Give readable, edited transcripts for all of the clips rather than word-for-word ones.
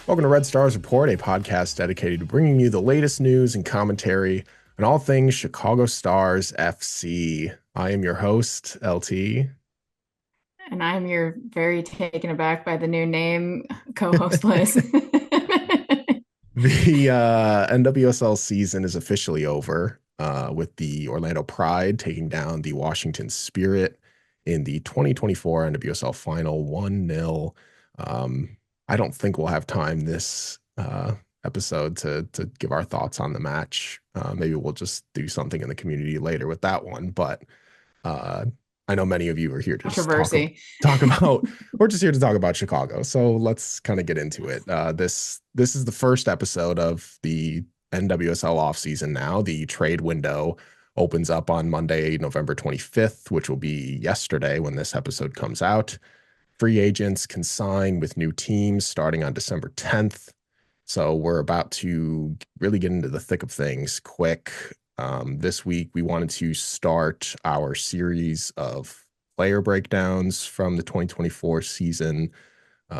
Welcome to Red Stars Report, a podcast dedicated to bringing you the latest news and commentary on all things Chicago Stars FC. I am your host, LT. And I'm your very taken aback by the new name co-host Liz. The NWSL season is officially over with the Orlando Pride taking down the Washington Spirit in the 2024 NWSL final 1-0. I don't think we'll have time this episode to give our thoughts on the match. Maybe we'll just do something in the community later with that one. But uh, I know many of you are here to just Controversy. talk about. We're just here to talk about Chicago. So let's kind of get into it. This is the first episode of the NWSL offseason now. The trade window opens up on Monday, November 25th, which will be yesterday when this episode comes out. Free agents can sign with new teams starting on December 10th. So we're about to really get into the thick of things quick. This week, we wanted to start our series of player breakdowns from the 2024 season,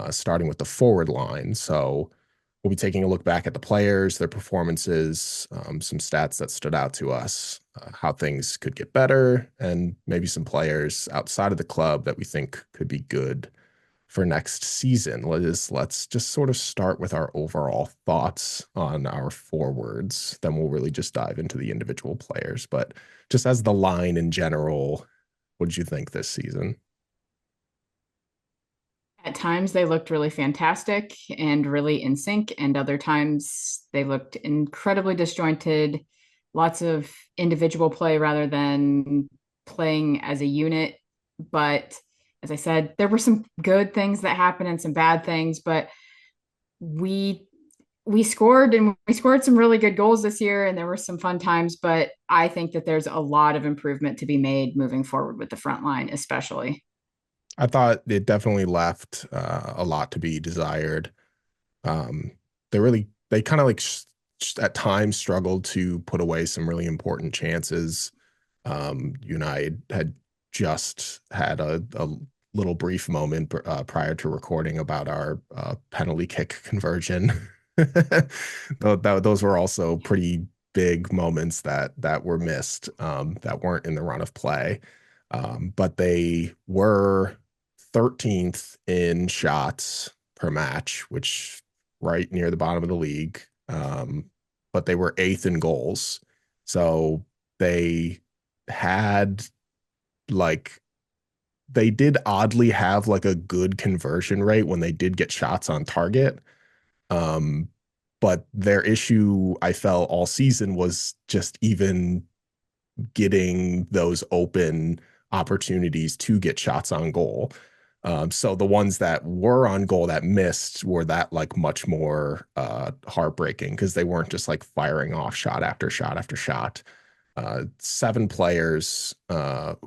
starting with the forward line. So we'll be taking a look back at the players, their performances, some stats that stood out to us, how things could get better, and maybe some players outside of the club that we think could be good for next season. Let's just sort of start with our overall thoughts on our forwards. Then we'll really just dive into the individual players. But just as the line in general, what did you think this season? At times they looked really fantastic and really in sync, and other times they looked incredibly disjointed, lots of individual play rather than playing as a unit. But as I said, there were some good things that happened and some bad things, but we we scored some really good goals this year and there were some fun times, but I think that there's a lot of improvement to be made moving forward with the front line, especially. I thought it definitely left a lot to be desired. Um, they kind of like at times struggled to put away some really important chances. You and I had just had a little brief moment prior to recording about our penalty kick conversion. Those were also pretty big moments that were missed, that weren't in the run of play. But they were 13th in shots per match, which right near the bottom of the league. But they were eighth in goals. So they had like they did oddly have like a good conversion rate when they did get shots on target. Um, but their issue, I felt all season, was just even getting those open opportunities to get shots on goal. So the ones that were on goal that missed were that like much more heartbreaking because they weren't just like firing off shot after shot after shot. Seven players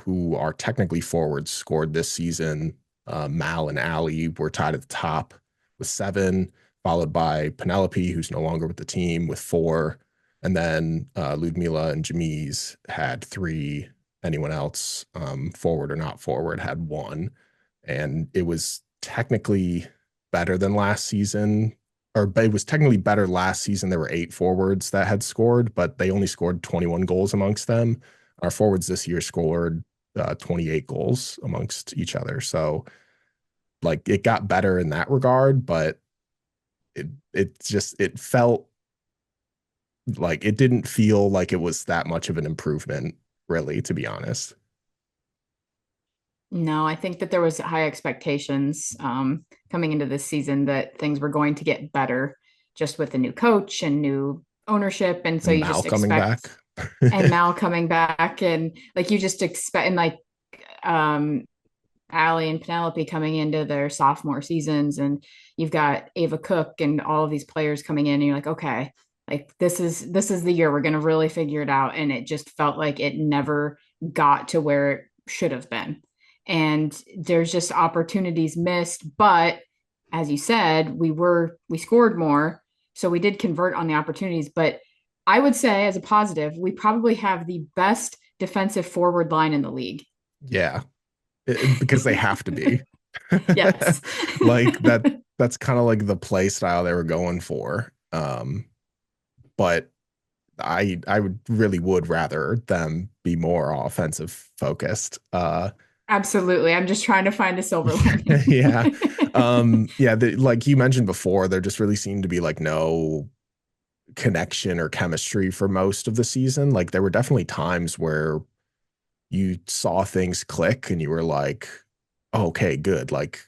who are technically forwards scored this season. Mal and Ali were tied at the top with seven, followed by Penelope, who's no longer with the team, with four. And then Ludmila and Jamise had three. Anyone else, forward or not forward, had one. And it was technically better than last season, or it was technically better last season. There were eight forwards that had scored, but they only scored 21 goals amongst them. Our forwards this year scored 28 goals amongst each other. So, like, it got better in that regard, but it felt like it didn't feel like it was that much of an improvement, really, to be honest. No, I think that there was high expectations coming into this season that things were going to get better just with the new coach and new ownership. And so And you Mal just coming expect, back. and Mal coming back, and like you just expect, and like um, Allie and Penelope coming into their sophomore seasons, and you've got Ava Cook and all of these players coming in, and you're like, okay, like this is the year we're going to really figure it out. And it just felt like it never got to where it should have been. And there's just opportunities missed. But as you said, we scored more. So we did convert on the opportunities. But I would say, as a positive, we probably have the best defensive forward line in the league. Yeah, because they have to be. Yes. Like that. that's kind of like the play style they were going for. But I would really would rather them be more offensive focused. Absolutely. I'm just trying to find a silver lining. Yeah. Yeah, like you mentioned before, there just really seemed to be like no connection or chemistry for most of the season. Like there were definitely times where you saw things click and you were like, oh, okay, good. Like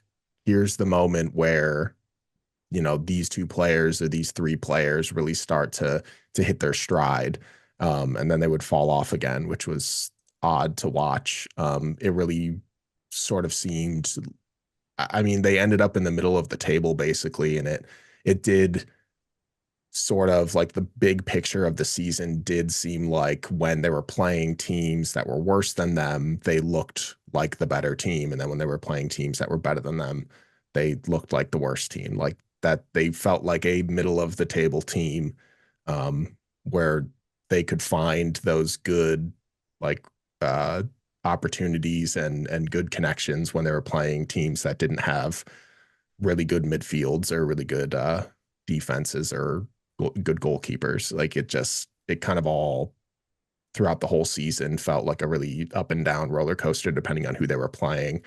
here's the moment where, these two players or these three players really start to hit their stride. And then they would fall off again, which was odd to watch. It really sort of seemed, I mean, they ended up in the middle of the table basically, and it did sort of like the big picture of the season did seem like when they were playing teams that were worse than them, they looked like the better team. And then when they were playing teams that were better than them, they looked like the worst team. Like that they felt like a middle of the table team, um, where they could find those good like uh opportunities and good connections when they were playing teams that didn't have really good midfields or really good defenses or good goalkeepers. Like it kind of all throughout the whole season felt like a really up and down roller coaster depending on who they were playing.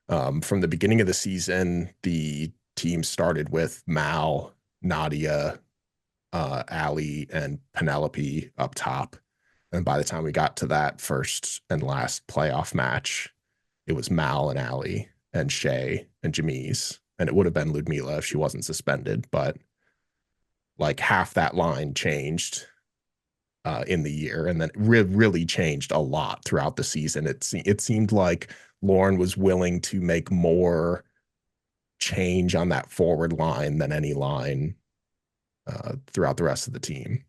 From the beginning of the season, the team started with Mal, Nadia, Ali, and Penelope up top. And by the time we got to that first and last playoff match, it was Mal and Ali and Shay and Jamise. And it would have been Ludmila if she wasn't suspended, but like half that line changed in the year, and then really changed a lot throughout the season. It seemed like Lauren was willing to make more change on that forward line than any line throughout the rest of the team.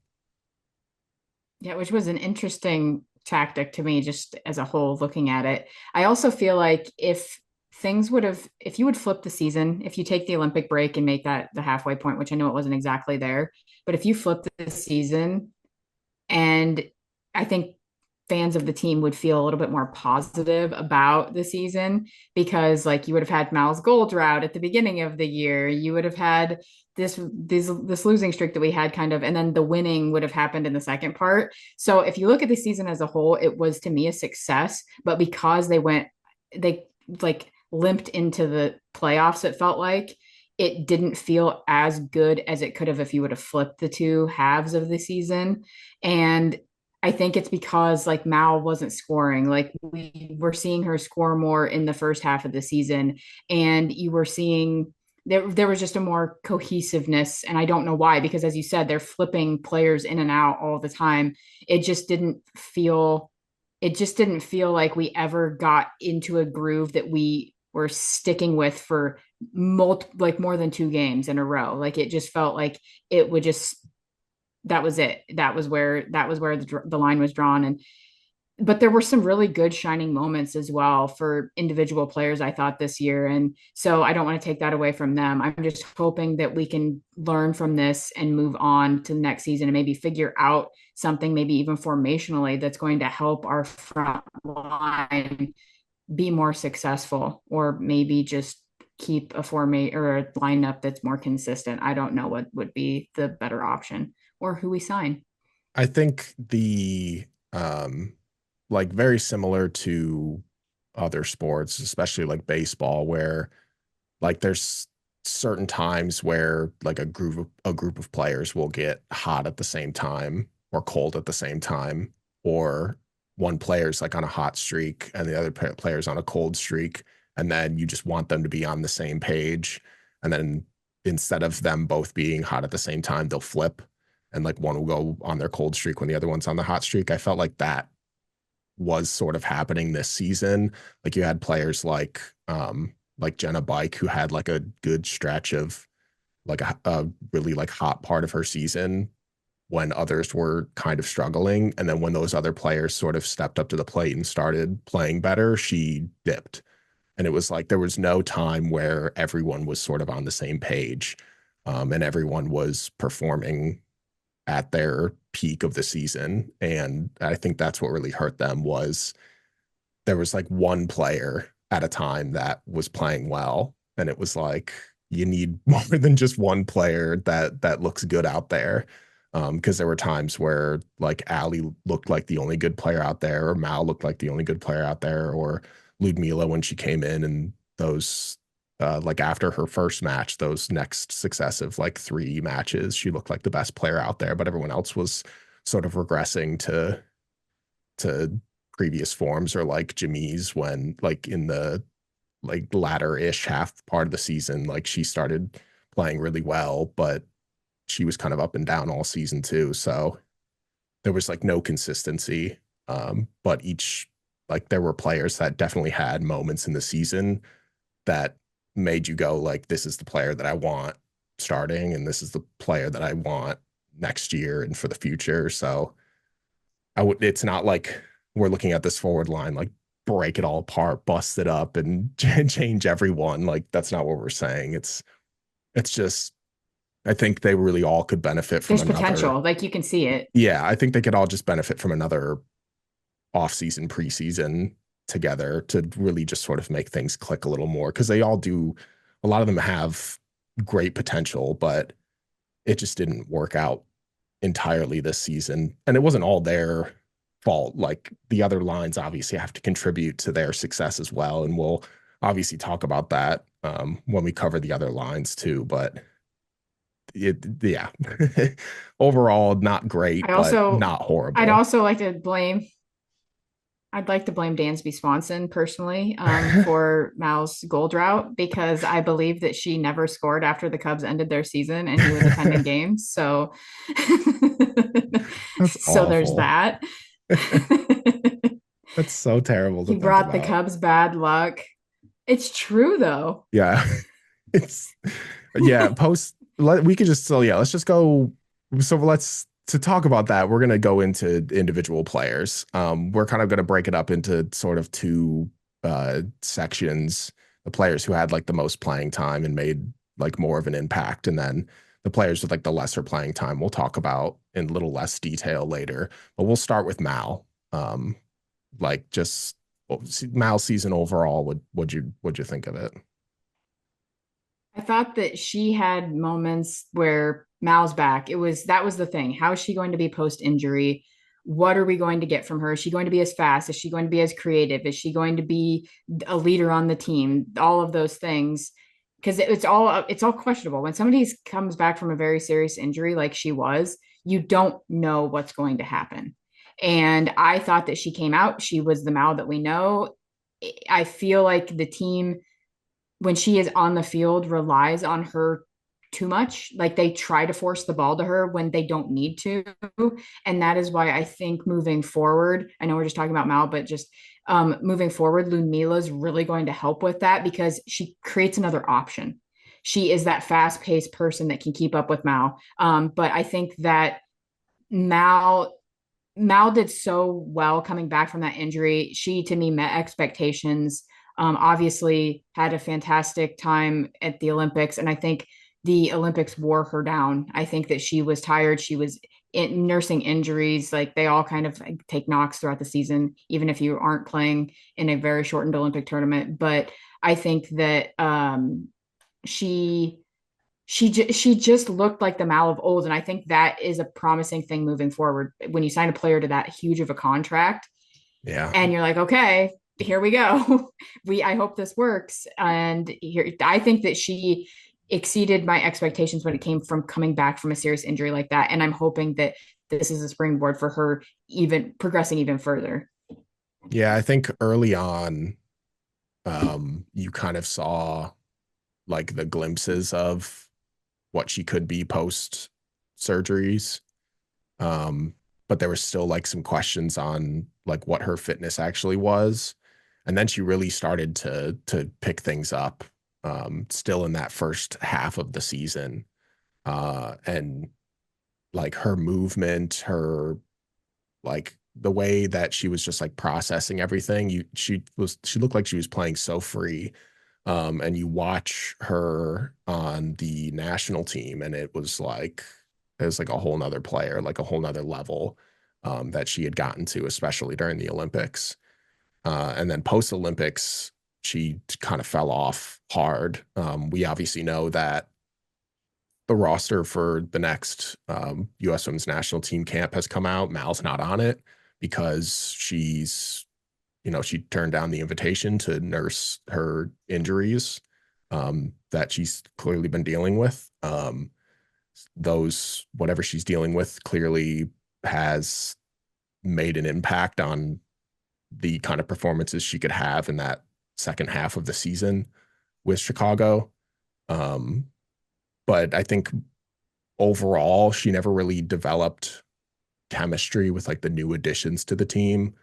Yeah, which was an interesting tactic to me, just as a whole, looking at it. I also feel like if you would flip the season, if you take the Olympic break and make that the halfway point, which I know it wasn't exactly there, but if you flip the season, and I think fans of the team would feel a little bit more positive about the season because like you would have had Mal's goal drought at the beginning of the year. You would have had this losing streak that we had kind of, and then the winning would have happened in the second part. So if you look at the season as a whole, it was to me a success, but because they like limped into the playoffs, it felt like it didn't feel as good as it could have if you would have flipped the two halves of the season. And I think it's because like Mal wasn't scoring. Like we were seeing her score more in the first half of the season, and you were seeing there was just a more cohesiveness. And I don't know why, because as you said, they're flipping players in and out all the time. It just didn't feel it just didn't feel like we ever got into a groove that we were sticking with for like more than two games in a row. Like it just felt like it would just that was it. That was where the line was drawn. And but there were some really good shining moments as well for individual players, I thought, this year. And so I don't want to take that away from them. I'm just hoping that we can learn from this and move on to the next season and maybe figure out something, maybe even formationally, that's going to help our front line be more successful, or maybe just keep a formate or a lineup that's more consistent. I don't know what would be the better option or who we sign. I think like very similar to other sports, especially like baseball, where like there's certain times where like a group of players will get hot at the same time or cold at the same time, or one player's like on a hot streak and the other player's on a cold streak, and then you just want them to be on the same page, and then instead of them both being hot at the same time, they'll flip, and like one will go on their cold streak when the other one's on the hot streak. I felt like that was sort of happening this season. Like you had players like Jenna Bike who had like a good stretch of like a really like hot part of her season when others were kind of struggling. And then when those other players sort of stepped up to the plate and started playing better, she dipped. And it was like there was no time where everyone was sort of on the same page, and everyone was performing at their peak of the season. And I think that's what really hurt them was there was like one player at a time that was playing well. And it was like you need more than just one player that looks good out there. Because there were times where like Allie looked like the only good player out there, or Mal looked like the only good player out there, or Ludmila when she came in and those like after her first match, those next successive like three matches, she looked like the best player out there, but everyone else was sort of regressing to previous forms or like Jamies when like in the like latter-ish half part of the season, like she started playing really well, but she was kind of up and down all season too. So there was like no consistency. But each like there were players that definitely had moments in the season that made you go like, this is the player that I want starting, and this is the player that I want next year and for the future. So I would. It's not like we're looking at this forward line like break it all apart, bust it up, and change everyone. Like that's not what we're saying. It's just I think they really all could benefit from There's another. potential, like you can see it. Yeah, I think they could all just benefit from another off-season, preseason together to really just sort of make things click a little more because they all do. A lot of them have great potential, but it just didn't work out entirely this season. And it wasn't all their fault. Like the other lines obviously have to contribute to their success as well. And we'll obviously talk about that when we cover the other lines too. But yeah, overall, not I great, but also, not I'd horrible. also like to blame I'd like to blame Dansby Swanson personally for Mal's goal drought because I believe that she never scored after the Cubs ended their season and he was attending games. So, That's so there's awful. that. That's so terrible to He think brought the about. Cubs bad luck. It's true though. Yeah. It's yeah, we could just still yeah, let's just go so let's to talk about that, we're gonna go into individual players. We're kind of gonna break it up into sort of two sections. The players who had like the most playing time and made like more of an impact, and then the players with like the lesser playing time we'll talk about in a little less detail later. But we'll start with Mal. Like just Mal season overall, would you think of it? I thought that she had moments where Mal's back. That was the thing. How is she going to be post injury? What are we going to get from her? Is she going to be as fast? Is she going to be as creative? Is she going to be a leader on the team? All of those things. Because it's all questionable. When somebody comes back from a very serious injury like she was, you don't know what's going to happen. And I thought that she came out, she was the Mal that we know. I feel like the team when she is on the field relies on her too much. Like they try to force the ball to her when they don't need to. And that is why I think moving forward, I know we're just talking about Mal, but just moving forward, Ludmila is really going to help with that because she creates another option. She is that fast paced person that can keep up with Mal. But I think that Mal Mal did so well coming back from that injury. She, to me, met expectations. Obviously, had a fantastic time at the Olympics, and I think the Olympics wore her down. I think that she was tired. She was nursing injuries. Like they all kind of take knocks throughout the season, even if you aren't playing in a very shortened Olympic tournament. But I think that she she just looked like the Mal of old, and I think that is a promising thing moving forward. When you sign a player to that huge of a contract, Yeah. and you're like, okay, here we go. I hope this works, and here I think that she exceeded my expectations when it came from coming back from a serious injury like that, and I'm hoping that this is a springboard for her even progressing even further. Yeah, I think early on, you kind of saw like the glimpses of what she could be post surgeries. Um, but there was still like some questions on like what her fitness actually was. And then she really started to pick things up, still in that first half of the season. And like her movement, her like the way that she was just like processing everything. She looked like she was playing so free. And you watch her on the national team, and it was like a whole nother player, like a whole nother level that she had gotten to, especially during the Olympics. And then post Olympics, she kind of fell off hard. We obviously know that the roster for the next U.S. Women's National Team camp has come out. Mal's not on it because she turned down the invitation to nurse her injuries that she's clearly been dealing with. Those, whatever she's dealing with, clearly has made an impact on the kind of performances she could have in that second half of the season with Chicago. Um, but I think overall, she never really developed chemistry with like the new additions to the team.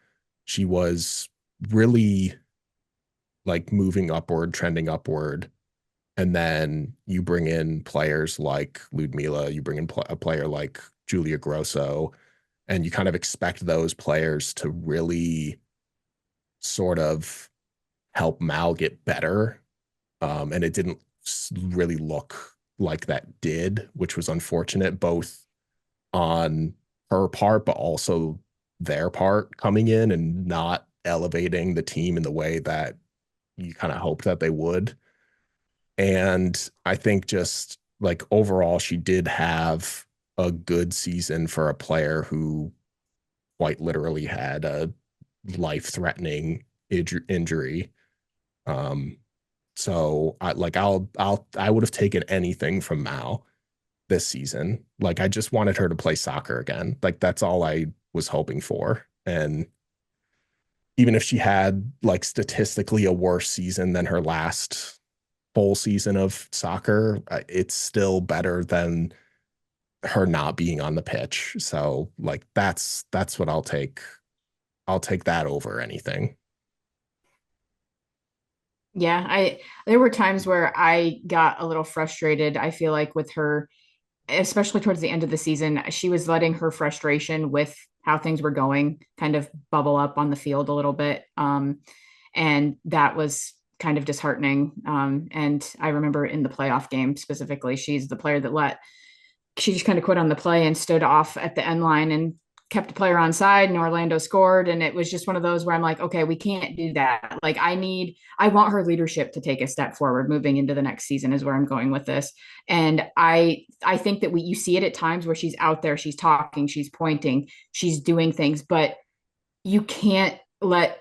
She was really like moving upward, trending upward. And then you bring in players like Ludmila, you bring in a player like Julia Grosso, and you kind of expect those players to really sort of help Mal get better. And it didn't really look like that did, which was unfortunate, both on her part, but also their part coming in and not elevating the team in the way that you kind of hoped that they would. And I think just like overall, she did have a good season for a player who quite literally had a life-threatening injury. Um, so I would have taken anything from Mal this season. Like I just wanted her to play soccer again. Like that's all I was hoping for. And even if she had like statistically a worse season than her last full season of soccer, it's still better than her not being on the pitch. So like that's what I'll take. I'll take that over anything. Yeah, I there were times where I got a little frustrated. I feel like with her, especially towards the end of the season, she was letting her frustration with how things were going kind of bubble up on the field a little bit. And that was kind of disheartening. And I remember in the playoff game specifically, she's the player that she just kind of quit on the play and stood off at the end line and kept the player on side, and Orlando scored. And it was just one of those where I'm like, okay, we can't do that. Like I want her leadership to take a step forward moving into the next season is where I'm going with this. And I think that you see it at times where she's out there, she's talking, she's pointing, she's doing things, but you can't let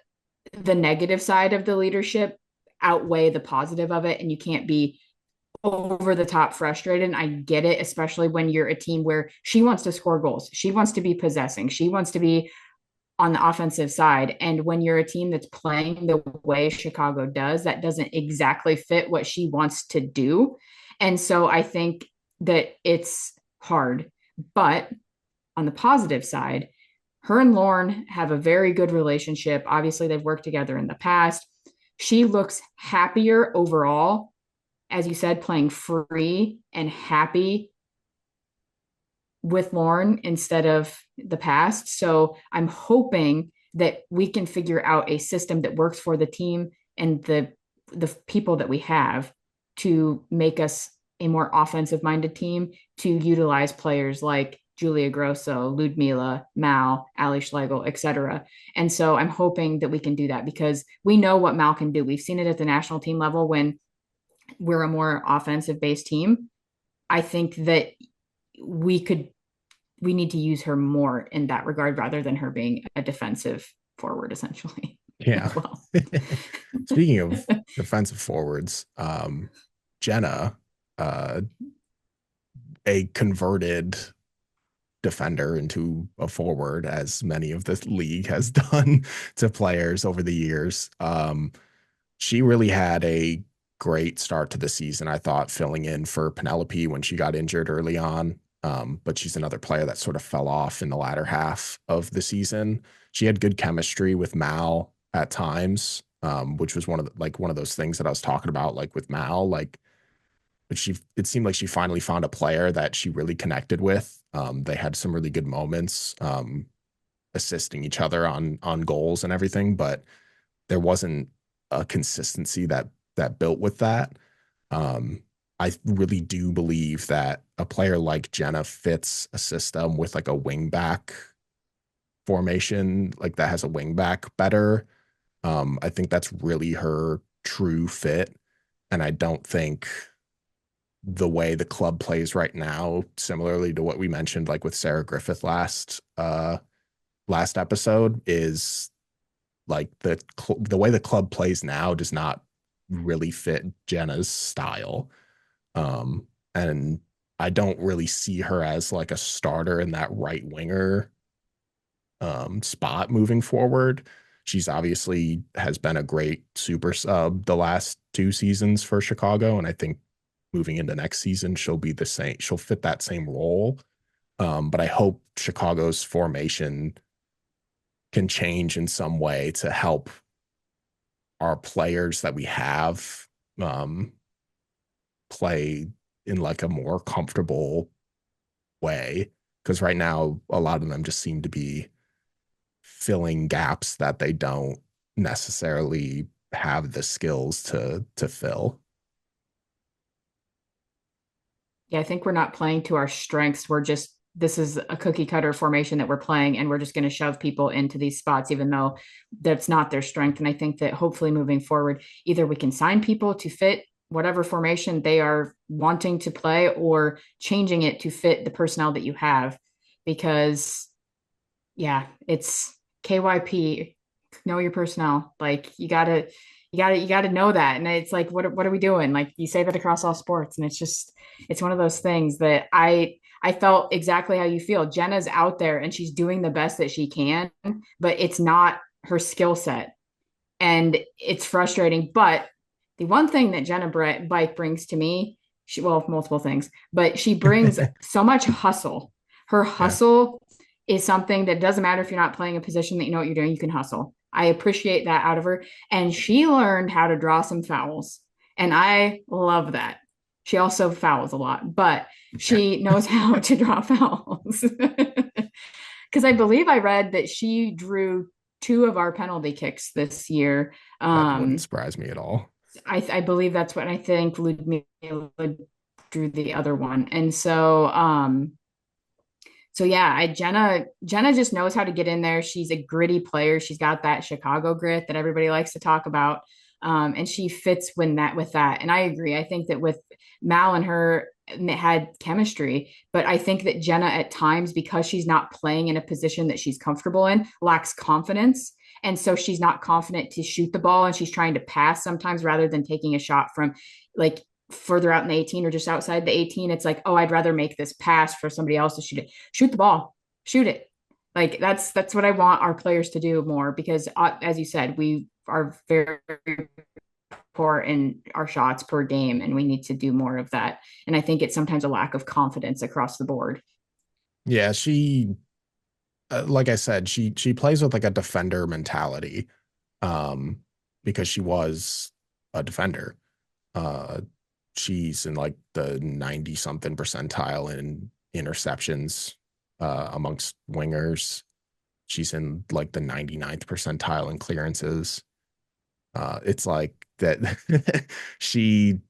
the negative side of the leadership outweigh the positive of it. And you can't be over the top frustrated. And I get it, especially when you're a team where she wants to score goals. She wants to be possessing. She wants to be on the offensive side. And when you're a team that's playing the way Chicago does, that doesn't exactly fit what she wants to do. And so I think that it's hard. But on the positive side, her and Lauren have a very good relationship. Obviously, they've worked together in the past. She looks happier overall, as you said, playing free and happy with Lauren instead of the past. So I'm hoping that we can figure out a system that works for the team and the people that we have to make us a more offensive minded team to utilize players like Julia Grosso, Ludmila, Mal, Ali Schlegel, etc. And so I'm hoping that we can do that because we know what Mal can do. We've seen it at the national team level when we're a more offensive based team. I think that we need to use her more in that regard rather than her being a defensive forward essentially Yeah. as well. Speaking of defensive forwards, Jenna, uh, a converted defender into a forward, as many of the league has done to players over the years. She really had a great start to the season, I thought, filling in for Penelope when she got injured early on. But she's another player that sort of fell off in the latter half of the season. She had good chemistry with Mal at times, which was one of those things that I was talking about, like with Mal, like but it seemed like she finally found a player that she really connected with. They had some really good moments, assisting each other on goals and everything, but there wasn't a consistency that built with that. Um, I really do believe that a player like Jenna fits a system with like a wing back formation, like that has a wing back better. I think that's really her true fit. And I don't think the way the club plays right now, similarly to what we mentioned, like with Sarah Griffith last episode, is like the way the club plays now does not really fit Jenna's style. And I don't really see her as like a starter in that right winger spot moving forward. She's obviously has been a great super sub the last 2 seasons for Chicago, and I think moving into next season she'll be the same. She'll fit that same role. But I hope Chicago's formation can change in some way to help our players that we have um, play in like a more comfortable way. Because right now, a lot of them just seem to be filling gaps that they don't necessarily have the skills to fill. Yeah, I think we're not playing to our strengths. We're just, this is a cookie cutter formation that we're playing, and we're just going to shove people into these spots, even though that's not their strength. And I think that hopefully moving forward, either we can sign people to fit whatever formation they are wanting to play, or changing it to fit the personnel that you have. Because, yeah, it's KYP, know your personnel. Like you gotta know that. And it's like, what are we doing? Like you say that across all sports, and it's one of those things that I felt exactly how you feel. Jenna's out there and she's doing the best that she can, but it's not her skill set, and it's frustrating. But the one thing that Jenna Bike brings to me, well, multiple things, but she brings so much hustle. Her Yeah, hustle is something that doesn't matter if you're not playing a position that you know what you're doing, you can hustle. I appreciate that out of her. And she learned how to draw some fouls. And I love that. She also fouls a lot, but she knows how to draw fouls. Because I believe I read that she drew two of our penalty kicks this year. that wouldn't surprise me at all. I believe that's what I think Ludmila drew the other one. And so yeah, Jenna just knows how to get in there. She's a gritty player. She's got that Chicago grit that everybody likes to talk about. And she fits with that. And I agree. I think that with Mal and her had chemistry, but I think that Jenna at times, because she's not playing in a position that she's comfortable in, lacks confidence. And so she's not confident to shoot the ball, and she's trying to pass sometimes rather than taking a shot from like further out in the 18 or just outside the 18. It's like, oh, I'd rather make this pass for somebody else to shoot it. Shoot the ball, shoot it. Like that's what I want our players to do more, because as you said, we are very poor in our shots per game, and we need to do more of that. And I think it's sometimes a lack of confidence across the board. Yeah, she like I said, she plays with like a defender mentality, um, because she was a defender. Uh, she's in like the 90 something percentile in interceptions amongst wingers. She's in like the 99th percentile in clearances. It's like that she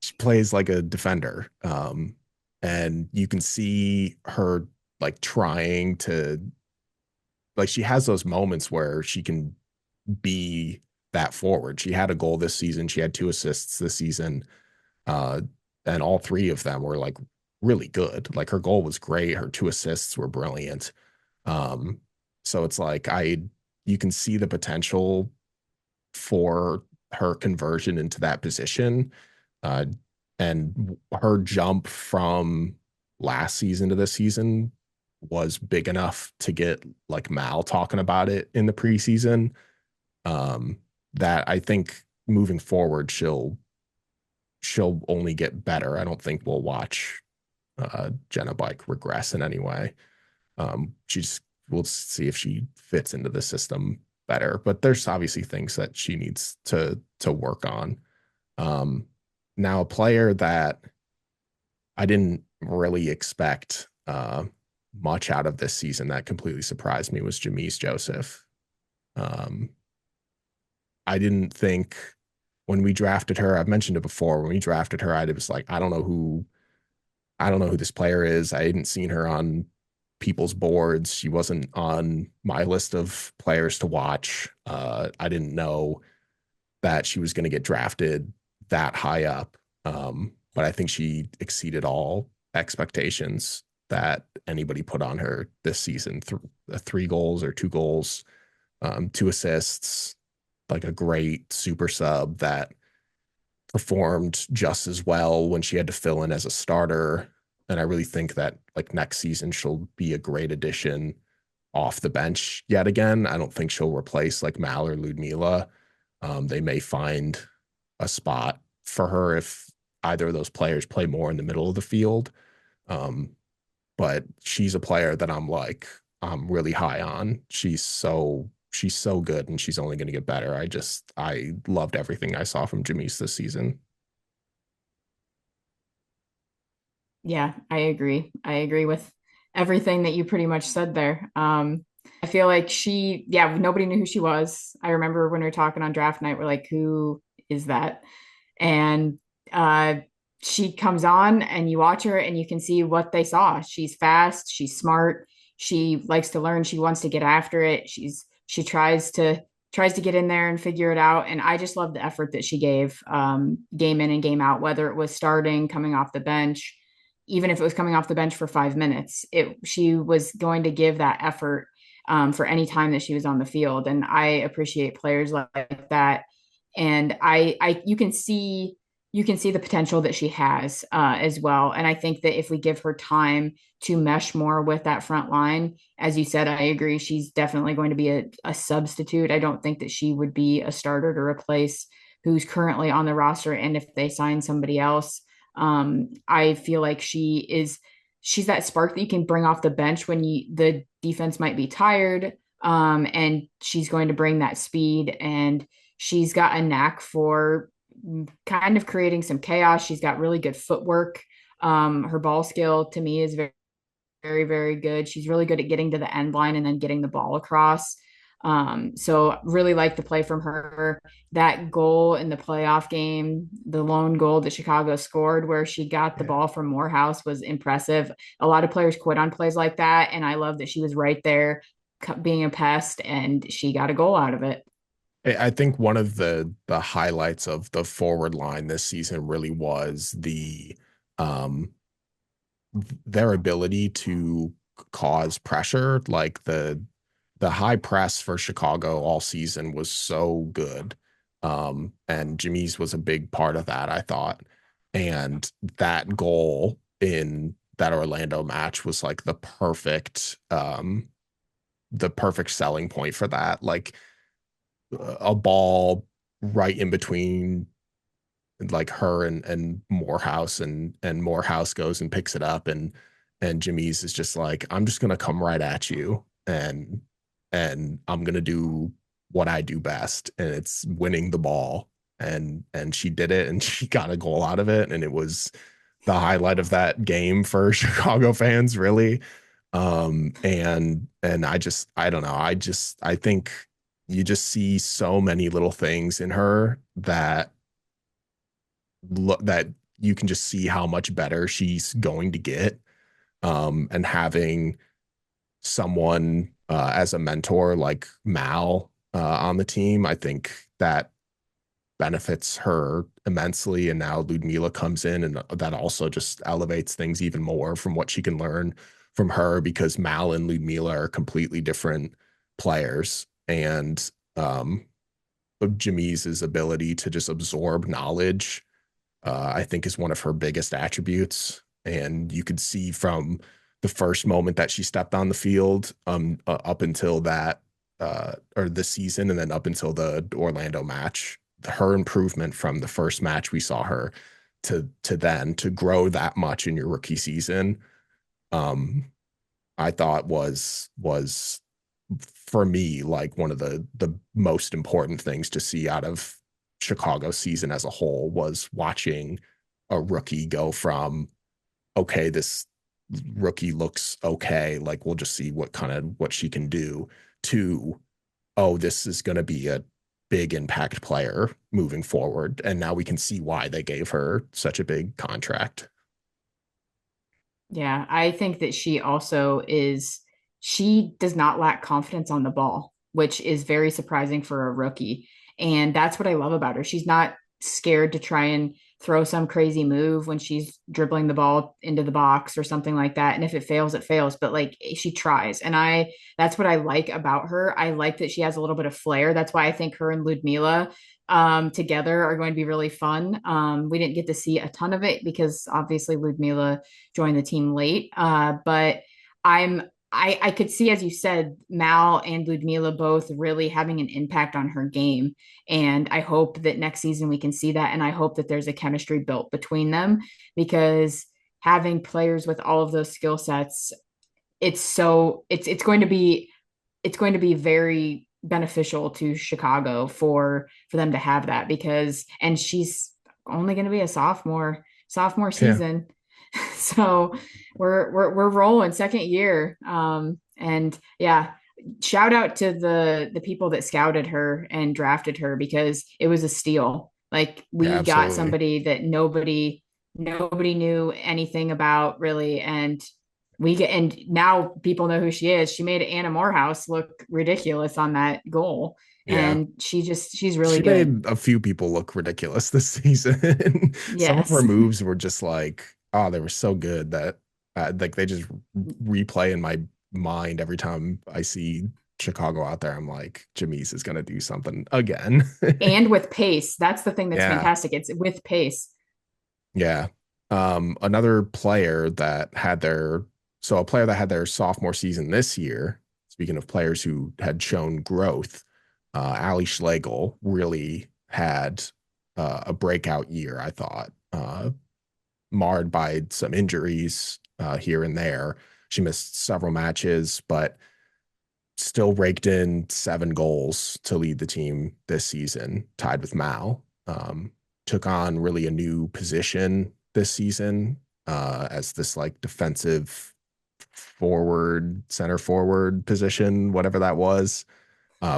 she plays like a defender. And you can see her like trying to like she has those moments where she can be that forward. She had a goal this season. She had 2 assists this season. Uh, and all three of them were like really good. Like her goal was great. Her 2 assists were brilliant. Um, so it's like you can see the potential for her conversion into that position. Uh, and her jump from last season to this season was big enough to get like Mal talking about it in the preseason. Um, that I think moving forward, she'll only get better. I don't think we'll watch Jenna Bike regress in any way. She's we'll see if she fits into the system better, but there's obviously things that she needs to work on. Um, Now a player that I didn't really expect much out of this season that completely surprised me was Jamise Joseph. Um, I didn't think when we drafted her, I've mentioned it before, when we drafted her, I was like, I don't know who this player is. I hadn't seen her on people's boards. She wasn't on my list of players to watch. I didn't know that she was going to get drafted that high up. But I think she exceeded all expectations that anybody put on her this season. 3 goals or 2 goals, 2 assists, like a great super sub that performed just as well when she had to fill in as a starter. And I really think that like next season she'll be a great addition off the bench yet again. I don't think she'll replace like Mal or Ludmila. They may find a spot for her if either of those players play more in the middle of the field. Um, but she's a player that I'm really high on. She's so good and she's only going to get better. I loved everything I saw from Jamise this season. Yeah, I agree. I agree with everything that you pretty much said there. I feel like yeah, nobody knew who she was. I remember when we were talking on draft night, we're like, who is that? And uh, she comes on and you watch her and you can see what they saw. She's fast, she's smart, she likes to learn, she wants to get after it. She tries to get in there and figure it out. And I just love the effort that she gave game in and game out, whether it was starting, coming off the bench, even if it was coming off the bench for 5 minutes, she was going to give that effort for any time that she was on the field. And I appreciate players like that. And you can see the potential that she has as well. And I think that if we give her time to mesh more with that front line, as you said, I agree. She's definitely going to be a substitute. I don't think that she would be a starter to replace who's currently on the roster. And if they sign somebody else, I feel like she's that spark that you can bring off the bench when the defense might be tired. And she's going to bring that speed, and she's got a knack for kind of creating some chaos. She's got really good footwork. Her ball skill to me is very, very, very good. She's really good at getting to the end line and then getting the ball across. So really like the play from her. That goal in the playoff game, the lone goal that Chicago scored where she got the Yeah. ball from Morehouse was impressive. A lot of players quit on plays like that, and I love that she was right there being a pest and she got a goal out of it. I think one of the highlights of the forward line this season really was um their ability to cause pressure. Like the high press for Chicago all season was so good. And Jimmy's was a big part of that, I thought. And that goal in that Orlando match was like the perfect selling point for that. Like a ball right in between like her and Morehouse, and Morehouse goes and picks it up, and Jimmy's is just like, I'm just gonna come right at you, and I'm gonna do what I do best, and it's winning the ball. And she did it, and she got a goal out of it, and it was the highlight of that game for Chicago fans, really. And I don't know, I think you just see so many little things in her that you can just see how much better she's going to get. And having someone as a mentor like Mal on the team, I think that benefits her immensely. And now Ludmila comes in, and that also just elevates things even more from what she can learn from her, because Mal and Ludmila are completely different players. And Jamise's ability to just absorb knowledge, I think, is one of her biggest attributes. And you could see from the first moment that she stepped on the field, up until that, or the season, and then up until the Orlando match, her improvement from the first match we saw her to then to grow that much in your rookie season, um, I thought was for me like one of the most important things to see out of Chicago season as a whole, was watching a rookie go from, okay, this rookie looks okay, like we'll just see what she can do, to, oh, this is going to be a big impact player moving forward. And now we can see why they gave her such a big contract. Yeah, I think that she does not lack confidence on the ball, which is very surprising for a rookie. And that's what I love about her. She's not scared to try and throw some crazy move when she's dribbling the ball into the box or something like that. And if it fails, it fails. But like she tries. And that's what I like about her. I like that she has a little bit of flair. That's why I think her and Ludmila together are going to be really fun. We didn't get to see a ton of it because obviously Ludmila joined the team late. But I could see, as you said, Mal and Ludmila both really having an impact on her game. And I hope that next season we can see that. And I hope that there's a chemistry built between them because having players with all of those skill sets, it's going to be very beneficial to Chicago for them to have that because and she's only going to be a sophomore Yeah. season. So we're rolling second year. And yeah, shout out to the people that scouted her and drafted her because it was a steal. Like Yeah, we got absolutely. somebody that nobody knew anything about really, and we get and now people know who she is. She made Anna Morehouse look ridiculous on that goal, Yeah. and she's really She good. made a few people look ridiculous this season. Some of her Yes. moves were just like, oh, they were so good that like they just replay in my mind every time I see Chicago out there. I'm like, Jamise is gonna do something again. And with pace. That's the thing that's Yeah, fantastic. It's with pace. yeah. Another player that had their so a player that had their sophomore season this year. Speaking of players who had shown growth, Ali Schlegel really had a breakout year, I thought, marred by some injuries here and there. She missed several matches, but still raked in 7 goals to lead the team this season, tied with Mal. Took on really a new position this season as this like defensive forward, center forward position, whatever that was.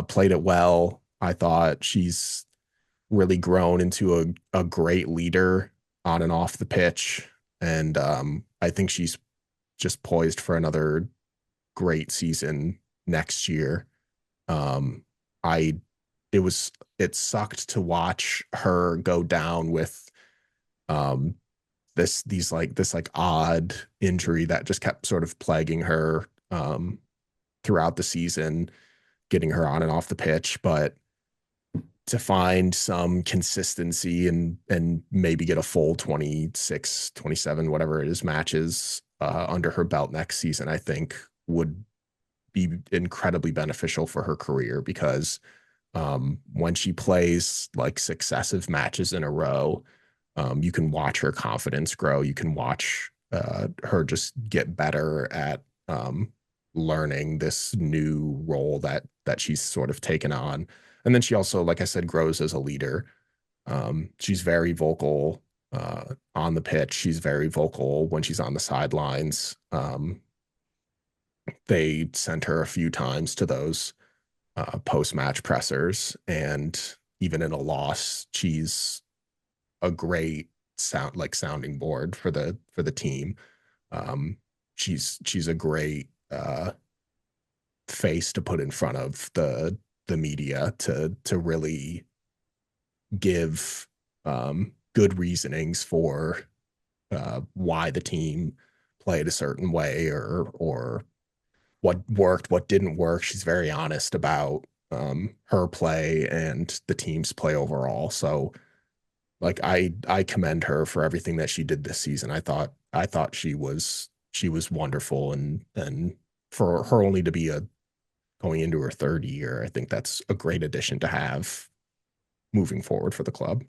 Played it well. I thought she's really grown into a great leader on and off the pitch. And I think she's just poised for another great season next year. Um, I it sucked to watch her go down with um this like odd injury that just kept sort of plaguing her throughout the season, getting her on and off the pitch. But to find some consistency and maybe get a full 26, 27, whatever it is, matches under her belt next season, I think would be incredibly beneficial for her career because when she plays like successive matches in a row, you can watch her confidence grow. You can watch her just get better at learning this new role that she's sort of taken on. And then she also, like I said, grows as a leader. She's very vocal on the pitch. She's very vocal when she's on the sidelines. They sent her a few times to those post match pressers, and even in a loss, she's a great sounding board for the team. Um, she's a great face to put in front of the media to really give good reasonings for why the team played a certain way or what worked, what didn't work. She's very honest about her play and the team's play overall. So like I commend her for everything that she did this season. I thought she was wonderful and for her only to be a going into her third year, I think that's a great addition to have moving forward for the club.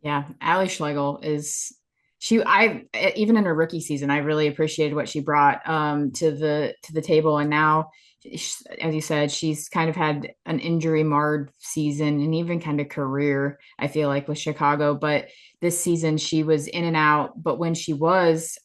Yeah, Ali Schlegel is she I even in her rookie season, I really appreciated what she brought to the table. And now as you said, she's kind of had an injury marred season and even kind of career, I feel like, with Chicago. But this season she was in and out. But when she was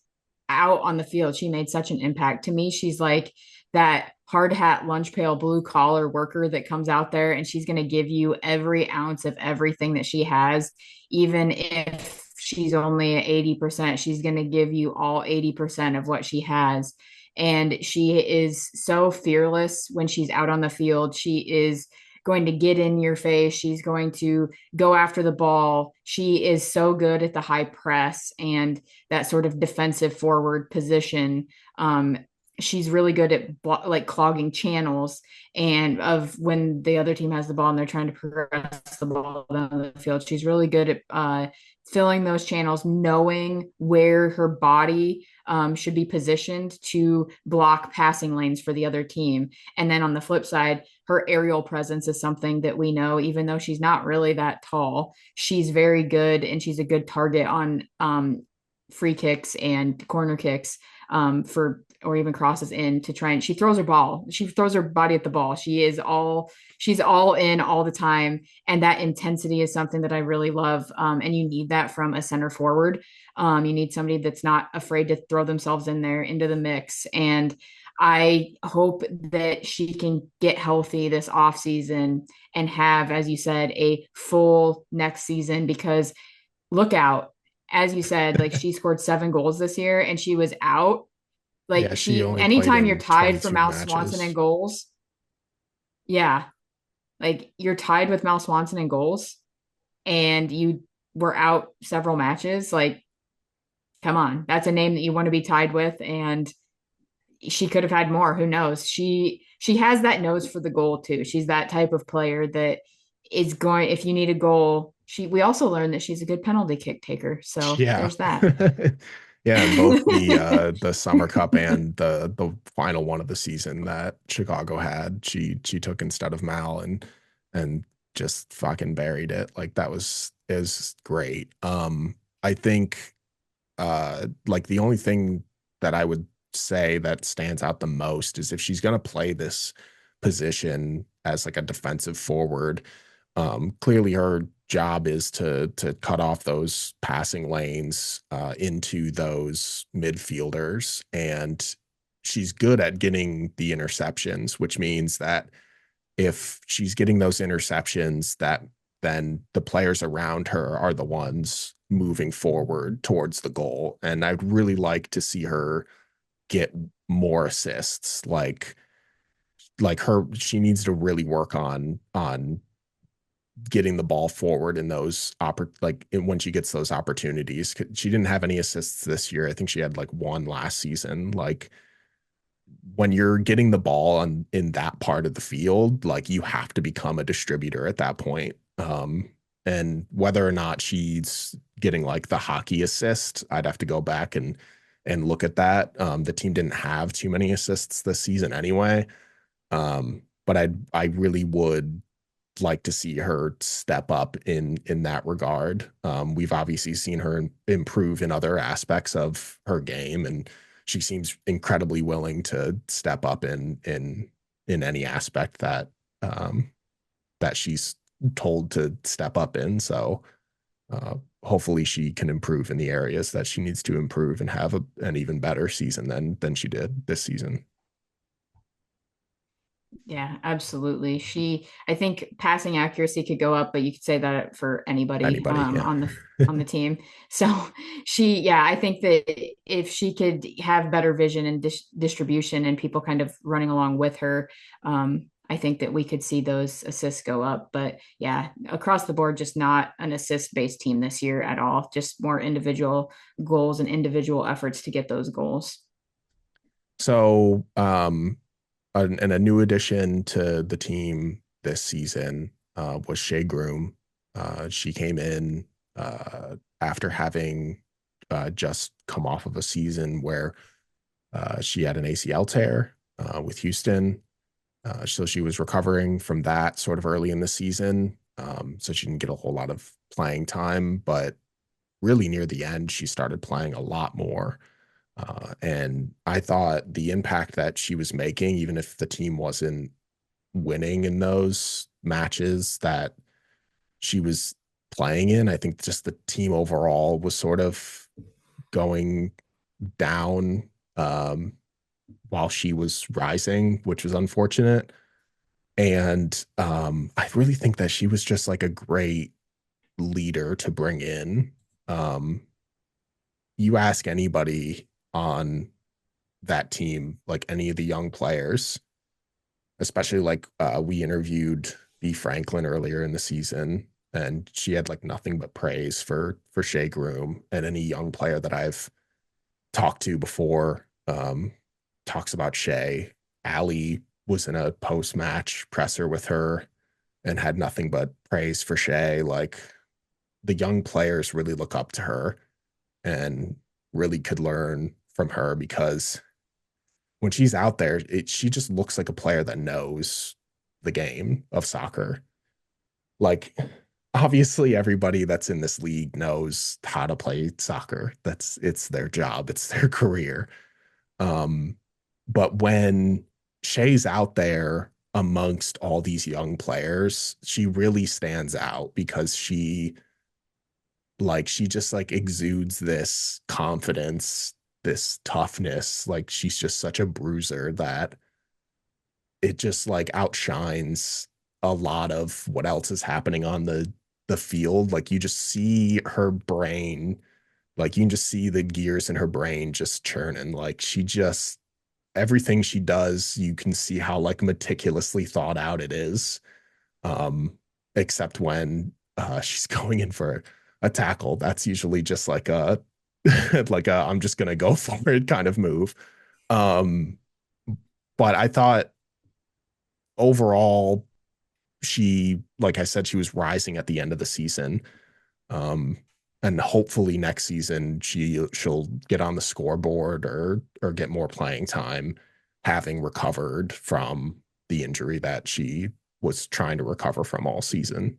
out on the field, she made such an impact. To me, she's like that hard hat, lunch pail, blue collar worker that comes out there and she's going to give you every ounce of everything that she has, even if she's only at 80%, she's going to give you all 80% of what she has. And she is so fearless when she's out on the field. She is going to get in your face. She's going to go after the ball. She is so good at the high press and that sort of defensive forward position. Um, she's really good at like clogging channels and of when the other team has the ball and they're trying to progress the ball down the field. She's really good at filling those channels, knowing where her body should be positioned to block passing lanes for the other team. And then on the flip side, her aerial presence is something that we know, even though she's not really that tall, she's very good and she's a good target on free kicks and corner kicks for or even crosses in to try and she throws her ball. She throws her body at the ball. She's all in all the time. And that intensity is something that I really love. And you need that from a center forward. You need somebody that's not afraid to throw themselves in there into the mix. And I hope that she can get healthy this off season and have, as you said, a full next season because look out. As you said, like she scored 7 goals this year and she was out. Yeah, Like she she, only played anytime you're in tied for 22 Mal Swanson in matches. goals, yeah, like you're tied with Mal Swanson in goals and you were out several matches. Like, come on, that's a name that you want to be tied with. And she could have had more. Who knows? She has that nose for the goal too. She's that type of player that is going. If you need a goal, we also learned that she's a good penalty kick taker. So Yeah. there's that. Yeah, in both the Summer Cup and the final one of the season that Chicago had, she took instead of Mal and just fucking buried it. Like that was is great. I think like the only thing that I would say that stands out the most is if she's gonna play this position as like a defensive forward, clearly her job is to cut off those passing lanes into those midfielders, and she's good at getting the interceptions, which means that if she's getting those interceptions, that then the players around her are the ones moving forward towards the goal. And I'd really like to see her get more assists. Like her, she needs to really work on getting the ball forward in those when she gets those opportunities. She didn't have any assists this year. I think she had like one last season. Like when you're getting the ball on in that part of the field, like you have to become a distributor at that point. And whether or not she's getting like the hockey assist, I'd have to go back and look at that. The team didn't have too many assists this season anyway. But I really would like to see her step up in that regard. We've obviously seen her improve in other aspects of her game, and she seems incredibly willing to step up in any aspect um, that she's told to step up in. So hopefully she can improve in the areas that she needs to improve and have an even better season than she did this season. Yeah, absolutely. I think passing accuracy could go up, but you could say that for anybody Anybody, yeah. on the team. So yeah, I think that if she could have better vision and distribution and people kind of running along with her, I think that we could see those assists go up. But yeah, across the board, just not an assist based team this year at all. Just more individual goals and individual efforts to get those goals. So, and a new addition to the team this season was Shea Groom. She came in after having just come off of a season where she had an ACL tear with Houston. So she was recovering from that sort of early in the season. So she didn't get a whole lot of playing time, but really near the end, she started playing a lot more. And I thought the impact that she was making, even if the team wasn't winning in those matches that she was playing in, I think just the team overall was sort of going down while she was rising, which was unfortunate. And I really think that she was just like a great leader to bring in. Um, you ask anybody on that team, like any of the young players, especially like we interviewed B. Franklin earlier in the season, and she had like nothing but praise for Shea Groom. And any young player that I've talked to before talks about Shea. Allie was in a post match presser with her and had nothing but praise for Shea. Like the young players really look up to her and really could learn from her because when she's out there, she just looks like a player that knows the game of soccer. Like, obviously, everybody that's in this league knows how to play soccer. It's their job, it's their career. Um, but when Shay's out there amongst all these young players, she really stands out because she just like exudes this confidence, this toughness. Like she's just such a bruiser that it just like outshines a lot of what else is happening on the field. Like you just see her brain, like you can just see the gears in her brain just churning. Like she just everything she does, you can see how like meticulously thought out it is. Um, except when she's going in for a tackle, that's usually just like a like a I'm just gonna go for it kind of move. Um, but I thought overall she, like I said, she was rising at the end of the season. Um, and hopefully next season she'll get on the scoreboard or get more playing time, having recovered from the injury that she was trying to recover from all season.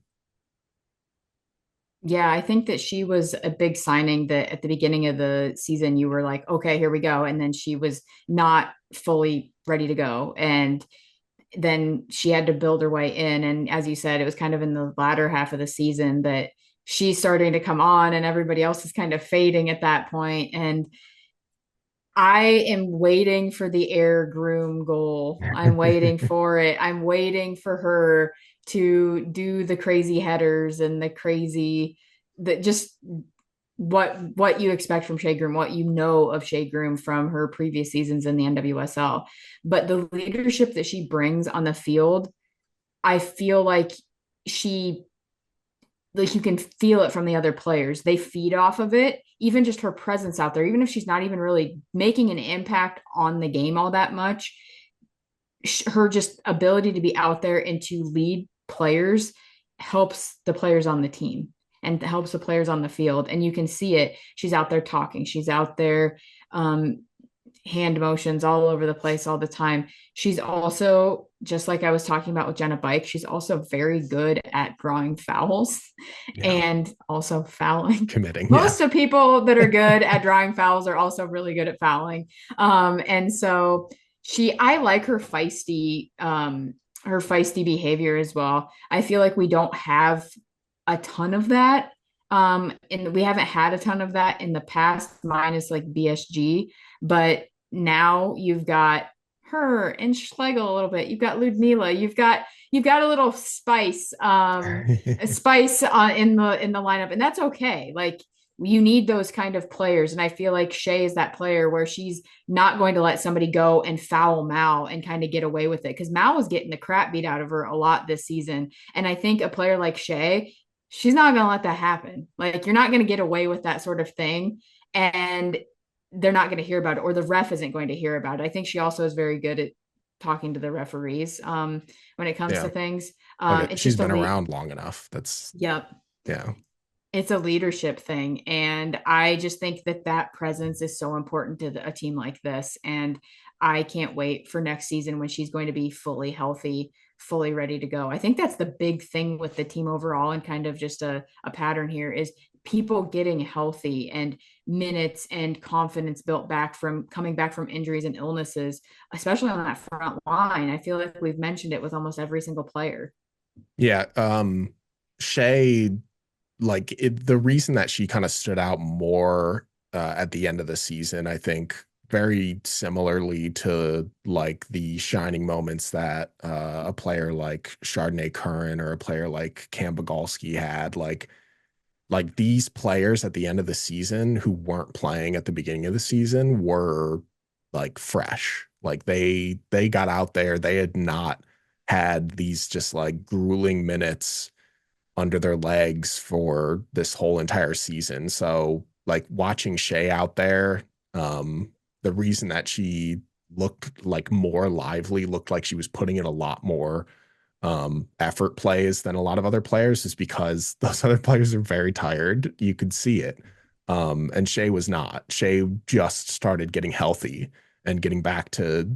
Yeah, I think that she was a big signing that at the beginning of the season you were like, okay, here we go. And then she was not fully ready to go. And then she had to build her way in. And as you said, it was kind of in the latter half of the season that she's starting to come on and everybody else is kind of fading at that point. And I am waiting for the air groom goal. I'm waiting for it. I'm waiting for her to do the crazy headers and the crazy that just what you expect from Shea Groom, what you know of Shea Groom from her previous seasons in the NWSL. But the leadership that she brings on the field, I feel like she like you can feel it from the other players. They feed off of it. Even just her presence out there, even if she's not even really making an impact on the game all that much, her just ability to be out there and to lead players helps the players on the team and helps the players on the field. And you can see it. She's out there talking. She's out there hand motions all over the place all the time. She's also, just like I was talking about with Jenna Bike, she's also very good at drawing fouls Yeah, and also fouling. committing. Yeah, Most of people that are good at drawing fouls are also really good at fouling. And so I like her feisty behavior as well. I feel like we don't have a ton of that. And we haven't had a ton of that in the past, minus like BSG, but now you've got her and Schlegel a little bit. You've got Ludmila. You've got a little spice, a spice in the lineup, and that's okay. Like you need those kind of players, and I feel like Shea is that player where she's not going to let somebody go and foul Mal and kind of get away with it because Mal was getting the crap beat out of her a lot this season, and I think a player like Shea, she's not going to let that happen. Like you're not going to get away with that sort of thing, and they're not going to hear about it, or the ref isn't going to hear about it. I think she also is very good at talking to the referees when it comes to yeah. things. Okay, It's she's just a been lead. around long enough. That's Yep, yeah, it's a leadership thing, and I just think that that presence is so important to a team like this. And I can't wait for next season when she's going to be fully healthy, fully ready to go. I think that's the big thing with the team overall, and kind of just a pattern here is people getting healthy and minutes and confidence built back from coming back from injuries and illnesses, especially on that front line. I feel like we've mentioned it with almost every single player. yeah. Shay, the reason that she kind of stood out more at the end of the season, I think, very similarly to like the shining moments that a player like Chardonnay Curran or a player like Cam Bogolski had, like these players at the end of the season who weren't playing at the beginning of the season were like fresh. Like they got out there, they had not. had these just like grueling minutes under their legs for this whole entire season. So like watching Shay out there, um, the reason that she looked like more lively, looked like she was putting in a lot more effort plays than a lot of other players is because those other players are very tired. You could see it. And Shay was not. Shay just started getting healthy and getting back to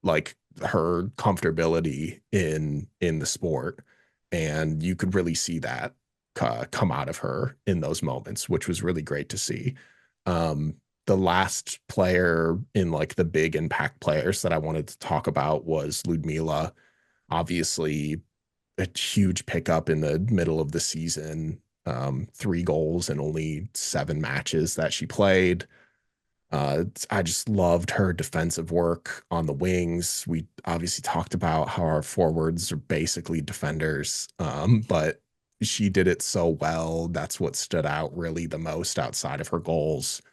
like her comfortability in the sport, and you could really see that come out of her in those moments, which was really great to see. um the last player in like the big impact players that I wanted to talk about was Ludmila. Obviously a huge pickup in the middle of the season. 3 goals in only 7 matches that she played. I just loved her defensive work on the wings. We obviously talked about how our forwards are basically defenders, but she did it so well. That's what stood out really the most outside of her goals.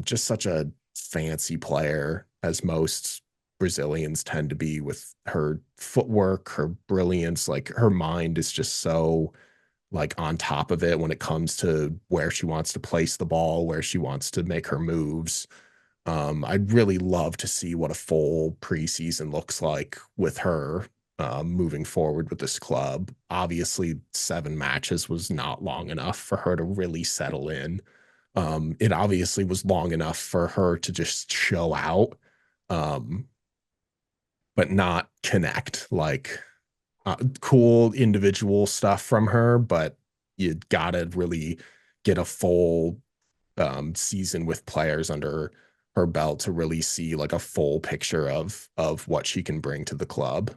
Just such a fancy player, as most Brazilians tend to be, with her footwork, her brilliance. Like her mind is just so like on top of it when it comes to where she wants to place the ball, where she wants to make her moves. I'd really love to see what a full preseason looks like with her moving forward with this club. Obviously, 7 matches was not long enough for her to really settle in. It obviously was long enough for her to just show out, um, but not connect. Like cool individual stuff from her, but you gotta really get a full season with players under her belt to really see like a full picture of what she can bring to the club.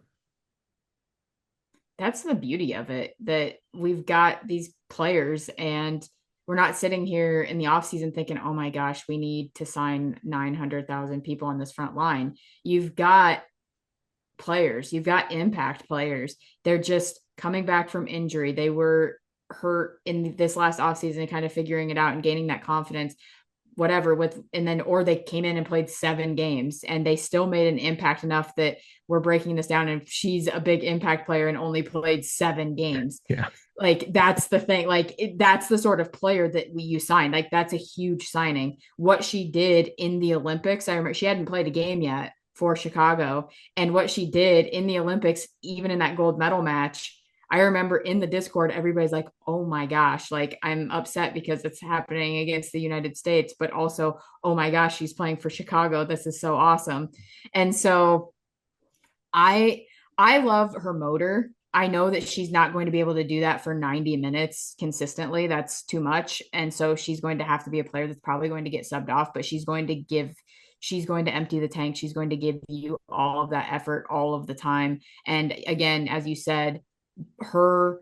That's the beauty of it, that we've got these players and we're not sitting here in the off season thinking, oh my gosh, we need to sign 900,000 people on this front line. You've got players, you've got impact players. They're just coming back from injury. They were hurt in this last offseason and kind of figuring it out and gaining that confidence, whatever, with, and then or they came in and played 7 games and they still made an impact enough that we're breaking this down and she's a big impact player and only played 7 games. Yeah. Like that's the thing, like that's the sort of player that you sign. Like that's a huge signing. What she did in the Olympics, I remember she hadn't played a game yet for Chicago, and what she did in the Olympics, even in that gold medal match, I remember in the Discord, everybody's like, oh my gosh, like I'm upset because it's happening against the United States, but also, oh my gosh, she's playing for Chicago. This is so awesome. And so I I love her motor. I know that she's not going to be able to do that for 90 minutes consistently. That's too much. And so she's going to have to be a player that's probably going to get subbed off, but she's going to empty the tank. She's going to give you all of that effort all of the time. And again, as you said, her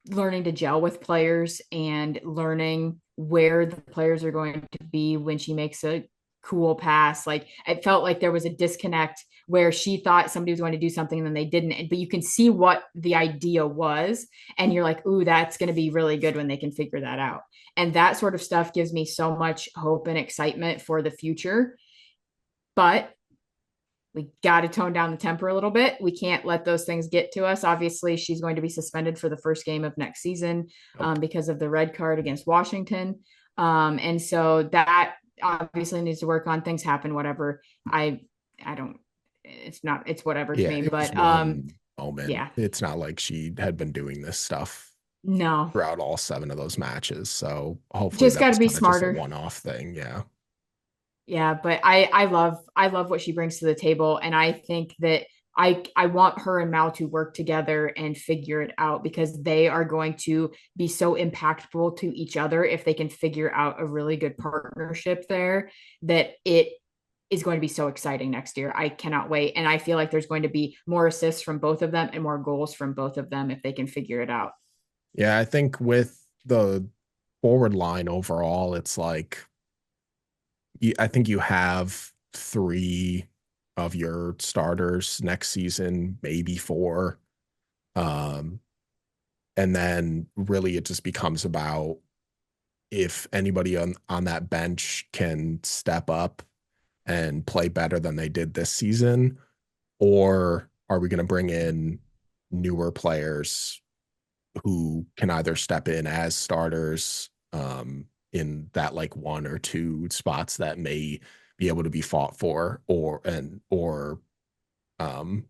learning to gel with players and learning where the players are going to be when she makes a cool pass. Like it felt like there was a disconnect where she thought somebody was going to do something and then they didn't. But you can see what the idea was. And you're like, ooh, that's going to be really good when they can figure that out. And that sort of stuff gives me so much hope and excitement for the future. But we got to tone down the temper a little bit. We can't let those things get to us. Obviously, she's going to be suspended for the first game of next season Nope. because of the red card against Washington. And so that obviously needs to work on. Things happen, whatever. I don't, it's not, it's whatever to Yeah, me. it was But one moment. yeah, It's not like she had been doing this stuff no, throughout all 7 of those matches. So hopefully just that got was to be kind of just a smarter. one-off thing. Yeah. Yeah, but I love what she brings to the table, and I think that I want her and Mal to work together and figure it out because they are going to be so impactful to each other if they can figure out a really good partnership there, that it is going to be so exciting next year. I cannot wait, and I feel like there's going to be more assists from both of them and more goals from both of them if they can figure it out. Yeah, I think with the forward line overall, it's like I think you have 3 of your starters next season, maybe 4. Um, and then really it just becomes about if anybody on that bench can step up and play better than they did this season, or are we going to bring in newer players who can either step in as starters in that like one or two spots that may be able to be fought for, um,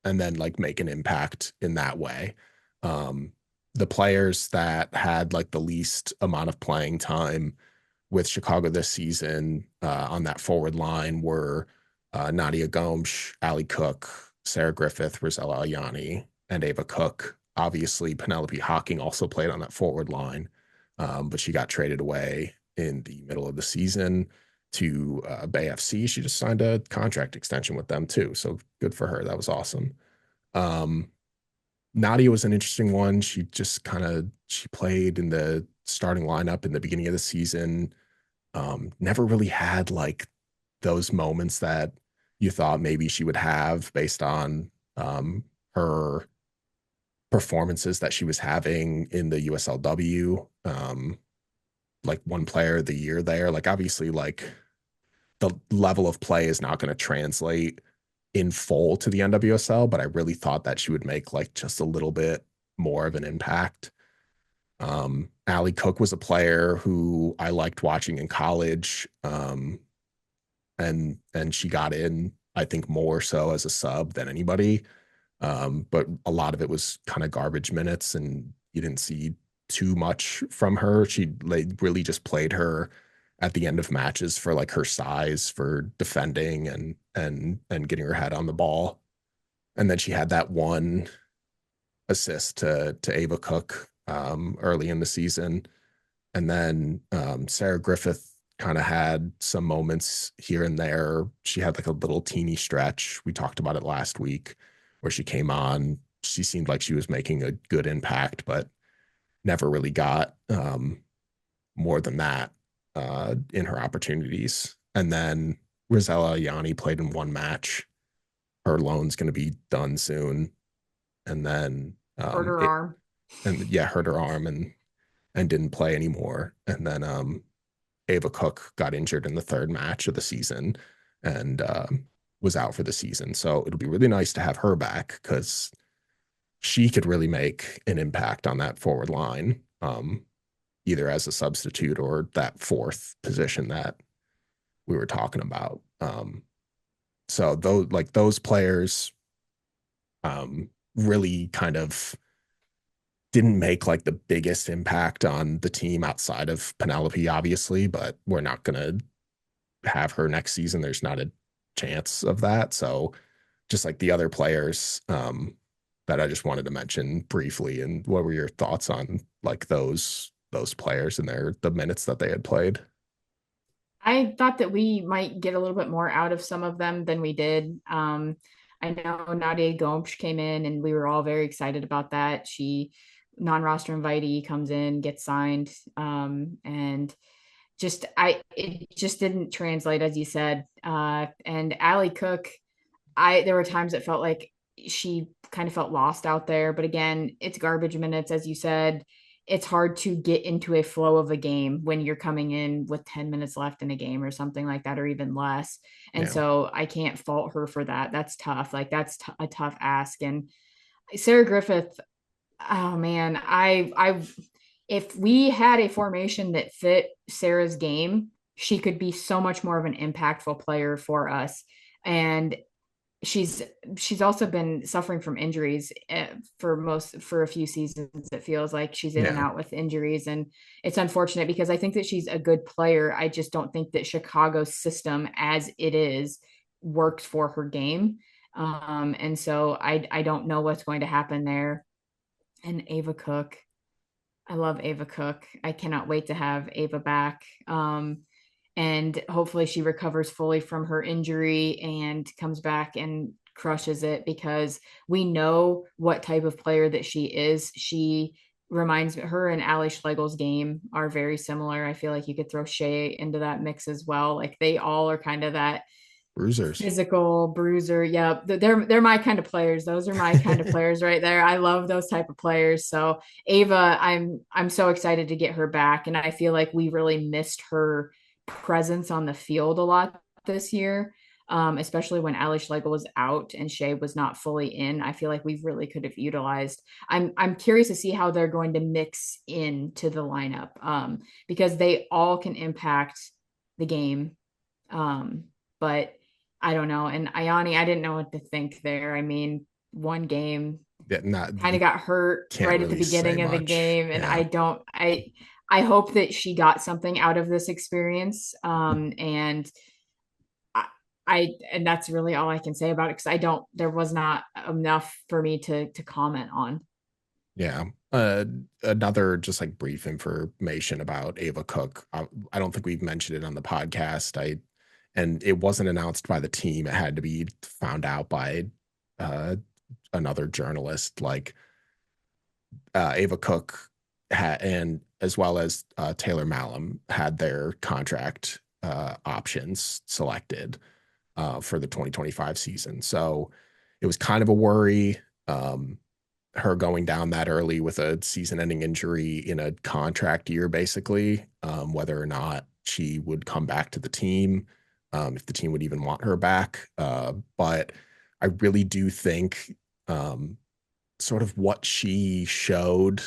and then like make an impact in that way. Um, the players that had like the least amount of playing time with Chicago this season on that forward line were Nadia Gomes, Ali Cook, Sarah Griffith, Rosella Ayani, and Ava Cook. Obviously, Penelope Hocking also played on that forward line, but she got traded away in the middle of the season to Bay FC. She just signed a contract extension with them too. So good for her. That was awesome. Um, Nadia was an interesting one. She played in the starting lineup in the beginning of the season. Never really had like those moments that you thought maybe she would have based on her performances that she was having in the USLW. Like one player of the year there. Like obviously, like the level of play is not going to translate in full to the NWSL, but I really thought that she would make like just a little bit more of an impact. Ali Cook was a player who I liked watching in college. And she got in, I think, more so as a sub than anybody. But a lot of it was kind of garbage minutes, and you didn't see too much from her. She like, really just played her at the end of matches for like her size, for defending and getting her head on the ball. And then she had that one assist to Ava Cook early in the season. And then Sarah Griffith kind of had some moments here and there. She had like a little teeny stretch. We talked about it last week where she came on. She seemed like she was making a good impact, but never really got more than that in her opportunities. And then Rosella Yanni played in one match. Her loan's going to be done soon. And then Hurt her it arm. and yeah, hurt her arm and didn't play anymore. And then Ava Cook got injured in the third match of the season and was out for the season. So it'll be really nice to have her back because she could really make an impact on that forward line, either as a substitute or that fourth position that we were talking about. So those players really kind of didn't make like the biggest impact on the team outside of Penelope, obviously, but we're not going to have her next season. There's not a chance of that. So just like the other players that I just wanted to mention briefly, and what were your thoughts on like those players and the minutes that they had played? I thought that we might get a little bit more out of some of them than we did. I know Nadia Gomes came in and we were all very excited about that. She non-roster invitee comes in, gets signed, and it just didn't translate as you said. And Ali Cook, I there were times it felt like she kind of felt lost out there. But again, it's garbage minutes, as you said. It's hard to get into a flow of a game when you're coming in with 10 minutes left in a game or something like that, or even less. And Yeah. so I can't fault her for that. That's tough. Like that's a tough ask. And Sarah Griffith, oh man, if we had a formation that fit Sarah's game, she could be so much more of an impactful player for us. And she's she's also been suffering from injuries for a few seasons. It feels like she's in and Yeah. out with injuries, and it's unfortunate because I think that she's a good player. I just don't think that Chicago's system as it is works for her game. And so I don't know what's going to happen there. And Ava Cook, I love Ava Cook. I cannot wait to have Ava back. And hopefully she recovers fully from her injury and comes back and crushes it because we know what type of player that she is. She reminds me, her and Ali Schlegel's game are very similar. I feel like you could throw Shea into that mix as well. Like they all are kind of that Bruisers. physical bruiser. Yeah, they're my kind of players. Those are my kind of players right there. I love those type of players. So Ava, I'm so excited to get her back, and I feel like we really missed her presence on the field a lot this year. especially when Ali Schlegel was out and Shea was not fully in. I feel like we really could have utilized. I'm curious to see how they're going to mix into the lineup, because they all can impact the game. Um, but I don't know. And Ayani, I didn't know what to think there. I mean, one game Yeah, not kind you of got hurt can't right at the really say beginning of the much. game, and Yeah. I hope that she got something out of this experience. And I, and that's really all I can say about it, because I don't there was not enough for me to comment on. Yeah. Another just like brief information about Ava Cook. I don't think we've mentioned it on the podcast. And it wasn't announced by the team. It had to be found out by uh, another journalist. Like Ava Cook had, and as well as Taylor Malum had their contract options selected for the 2025 season. So it was kind of a worry. Um, her going down that early with a season-ending injury in a contract year, basically, whether or not she would come back to the team, if the team would even want her back. But I really do think um, sort of what she showed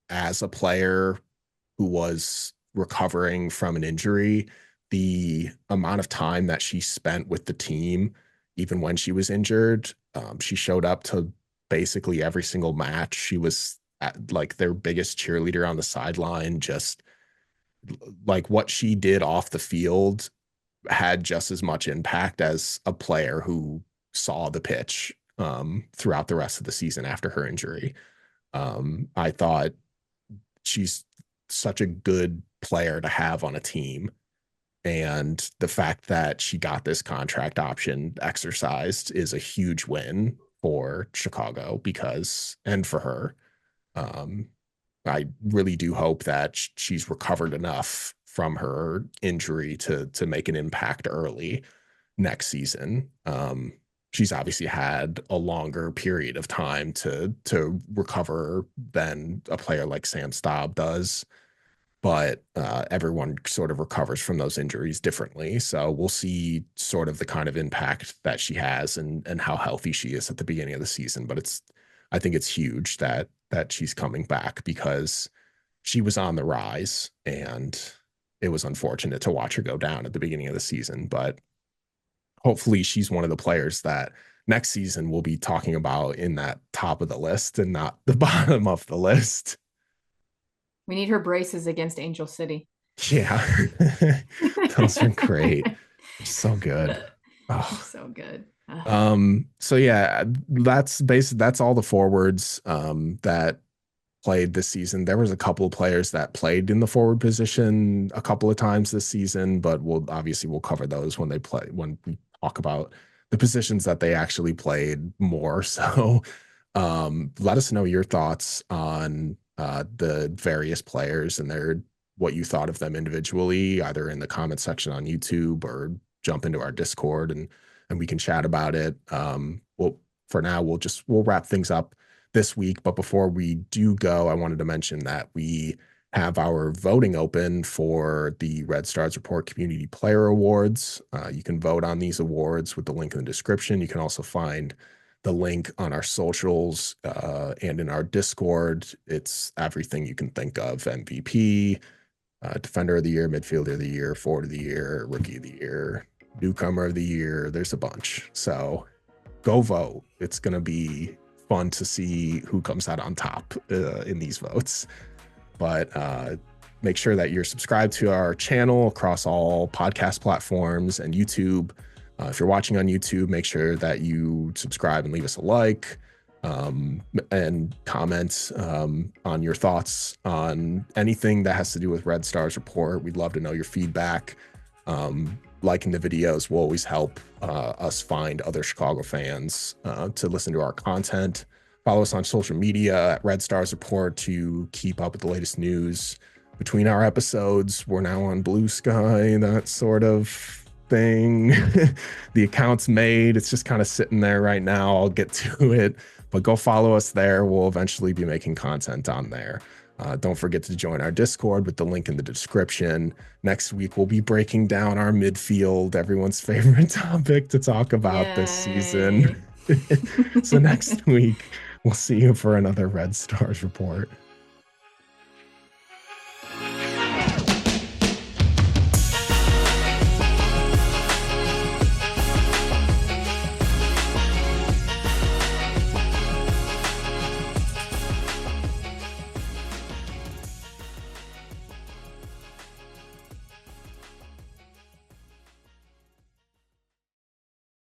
as a player who was recovering from an injury, the amount of time that she spent with the team, even when she was injured, she showed up to basically every single match. She was like their biggest cheerleader on the sideline. Just like what she did off the field had just as much impact as a player who saw the pitch throughout the rest of the season after her injury. I thought she's such a good player to have on a team. And the fact that she got this contract option exercised is a huge win for Chicago because, and for her. Um, I really do hope that she's recovered enough from her injury to make an impact early next season. She's obviously had a longer period of time to recover than a player like Sam Staub does, but everyone sort of recovers from those injuries differently. So we'll see sort of the kind of impact that she has and how healthy she is at the beginning of the season. But I think it's huge that she's coming back because she was on the rise and it was unfortunate to watch her go down at the beginning of the season. But hopefully she's one of the players that next season we'll be talking about in that top of the list and not the bottom of the list. We need her braces against Angel City. Yeah, those are great. They're so good. They're Oh. so good. So yeah, that's all the forwards that played this season. There was a couple of players that played in the forward position a couple of times this season, but we'll cover those when they play when we talk about the positions that they actually played more. So let us know your thoughts on the various players and their what you thought of them individually, either in the comment section on YouTube or jump into our Discord and we can chat about it. Well, for now, we'll wrap things up this week. But before we do go, I wanted to mention that we have our voting open for the Red Stars Report Community Player Awards. You can vote on these awards with the link in the description. You can also find the link on our socials and in our Discord. It's everything you can think of: MVP, Defender of the Year, Midfielder of the Year, Forward of the Year, Rookie of the Year, Newcomer of the Year. There's a bunch. So go vote. It's going to be fun to see who comes out on top in these votes. But make sure that you're subscribed to our channel across all podcast platforms and YouTube. If you're watching on YouTube, make sure that you subscribe and leave us a like and comment on your thoughts on anything that has to do with Red Stars Report. We'd love to know your feedback. Liking the videos will always help us find other Chicago fans to listen to our content. Follow us on social media at Red Stars Report to keep up with the latest news. Between our episodes, we're now on Blue Sky, that sort of thing. The account's made. It's just kind of sitting there right now. I'll get to it, but go follow us there. We'll eventually be making content on there. Don't forget to join our Discord with the link in the description. Next week, we'll be breaking down our midfield, everyone's favorite topic to talk about this season. Yay. So next week, we'll see you for another Red Stars report.